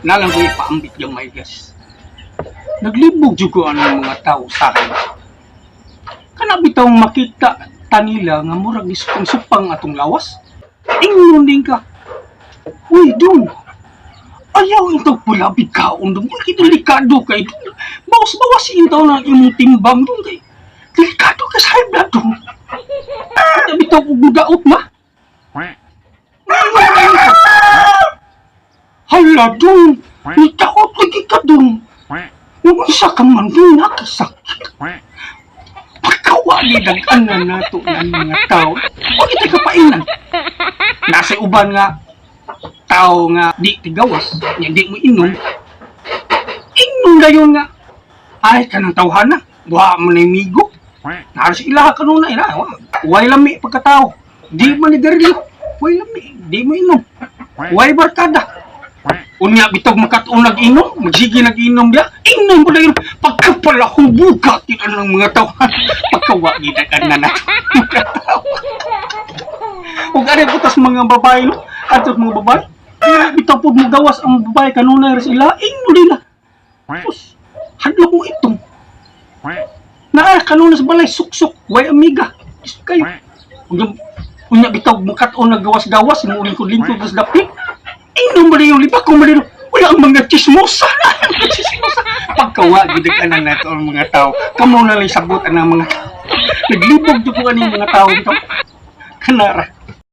Nalang ko ipaambit yung may gas. Naglibog juga ang mga tao sa akin. Kanabitaw makita tanila nga murag ni supang atong lawas. Ingon din ka. Uy, dun. Ayaw itong pulabig kaon dun. Uy, delikado kay dun. Bawas-bawas intaw ng imong timbang dun kay. Delikado ka sa high blood dun. Kanabitaw ko gudaot ma. Hala dun. Itaot lagi ka dun. Kung isa ka man dun nakasakit. Pagkawali dagan na nato ng mga tao. Huwag ito kapainan. Nasa uban nga tao nga di tigawas, nga di mo inom. Inom na yun nga. Ay ka ng tawhana. Buha mo na yung migo. Naras ilaha ka nuna. Huwag lami pagkatao. Di mo nigarilyo. Huwag lami. Di mo inom. Huwag barkada. Unya bitog makatunag inom, magsige nag-inom dia, inom mo na yun, pagkapalahubuga tinan ng mga tawhan, pagkawagi na ka na nato. Huwag ari putas mga babae, no? Atos mga babae, bitaw po mo gawas ang babae kanunay rin sila, inom nila. Tapos, hadlok mo itong. Kanunay sa balay, suksok, way amiga, gusto kayo. Unya bitaw makatunag gawas-gawas, lingkod-lingkod sa dapit, inom mo na yung liba kung malino. Wala ang mga chismosa. Pagkawagi ka na nato ang mga tao. Kamu na lang sagot ang mga tao. Naglibog dito po ang mga tao ito. Kanara.